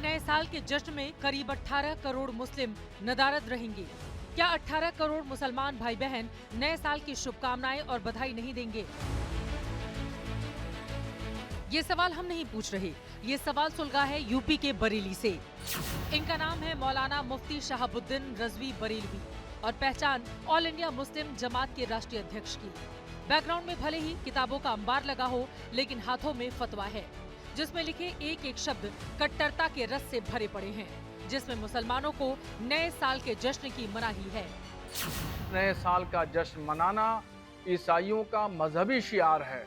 नए साल के जश्न में करीब 18 करोड़ मुस्लिम नदारद रहेंगे। क्या 18 करोड़ मुसलमान भाई बहन नए साल की शुभकामनाएं और बधाई नहीं देंगे? ये सवाल हम नहीं पूछ रहे, ये सवाल सुलगा है यूपी के बरेली से। इनका नाम है मौलाना मुफ्ती शहाबुद्दीन रजवी बरेलवी और पहचान ऑल इंडिया मुस्लिम जमात के राष्ट्रीय अध्यक्ष की। बैकग्राउंड में भले ही किताबों का अंबार लगा हो, लेकिन हाथों में फतवा है जिसमें लिखे एक एक शब्द कट्टरता के रस से भरे पड़े हैं, जिसमें मुसलमानों को नए साल के जश्न की मनाही है। नए साल का जश्न मनाना ईसाइयों का मजहबी शियार है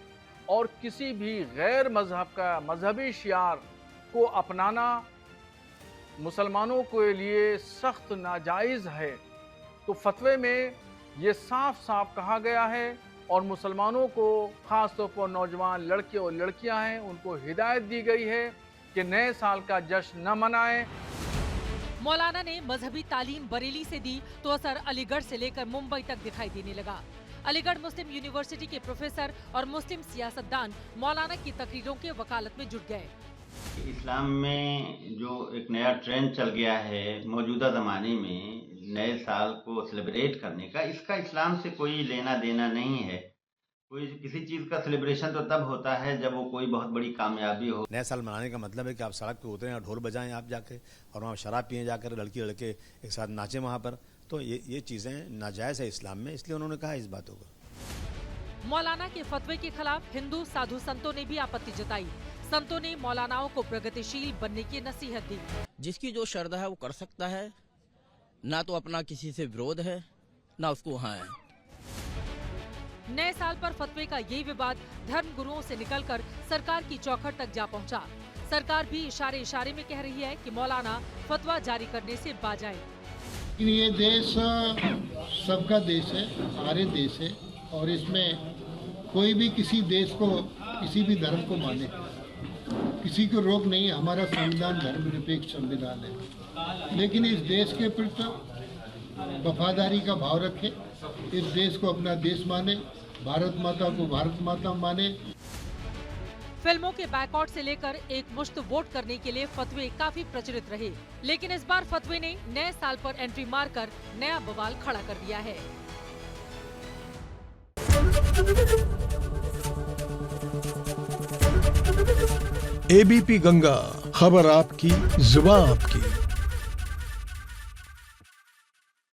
और किसी भी गैर मजहब का मजहबी शियार को अपनाना मुसलमानों के लिए सख्त नाजायज़ है। तो फतवे में ये साफ साफ कहा गया है और मुसलमानों को खास तौर पर नौजवान लड़के और लड़कियां हैं, उनको हिदायत दी गई है कि नए साल का जश्न न मनाएं। मौलाना ने मजहबी तालीम बरेली से दी तो असर अलीगढ़ से लेकर मुंबई तक दिखाई देने लगा। अलीगढ़ मुस्लिम यूनिवर्सिटी के प्रोफेसर और मुस्लिम सियासतदान मौलाना की तकरीरों के वकालत में जुट गए। इस्लाम में जो एक नया ट्रेंड चल गया है मौजूदा ज़माने में नए साल को सेलिब्रेट करने का, इसका इस्लाम से कोई लेना देना नहीं है। कोई किसी चीज़ का सेलिब्रेशन तो तब होता है जब वो कोई बहुत बड़ी कामयाबी हो। नया साल मनाने का मतलब है कि आप सड़क पे उतरें और ढोल बजाएं आप जाके, और वहाँ शराब पिए जाकर लड़की लड़के एक साथ नाचें वहाँ पर। तो ये चीज़ें नाजायज़ है इस्लाम में, इसलिए उन्होंने कहा इस बातों को। मौलाना के फतवे के खिलाफ हिंदू साधु संतों ने भी आपत्ति जताई। संतों ने मौलानाओं को प्रगतिशील बनने की नसीहत दी। जिसकी जो श्रद्धा है वो कर सकता है, ना तो अपना किसी से विरोध है ना उसको वहाँ है। नए साल पर फतवे का ये विवाद धर्म गुरुओं से निकलकर सरकार की चौखट तक जा पहुंचा। सरकार भी इशारे इशारे में कह रही है कि मौलाना फतवा जारी करने से बाज आए। ये देश सबका देश है, हमारे देश है, और इसमें कोई भी किसी देश को, किसी भी धर्म को माने, किसी को रोक नहीं है। हमारा संविधान धर्मनिरपेक्ष संविधान है, लेकिन इस देश के प्रति वफादारी का भाव रखे, इस देश को अपना देश माने, भारत माता को भारत माता माने। फिल्मों के बैकआउट से लेकर एक मुश्त वोट करने के लिए फतवे काफी प्रचलित रहे, लेकिन इस बार फतवे ने नए साल पर एंट्री मारकर नया बवाल खड़ा कर दिया है। एबीपी गंगा, खबर आपकी, जुबान आपकी।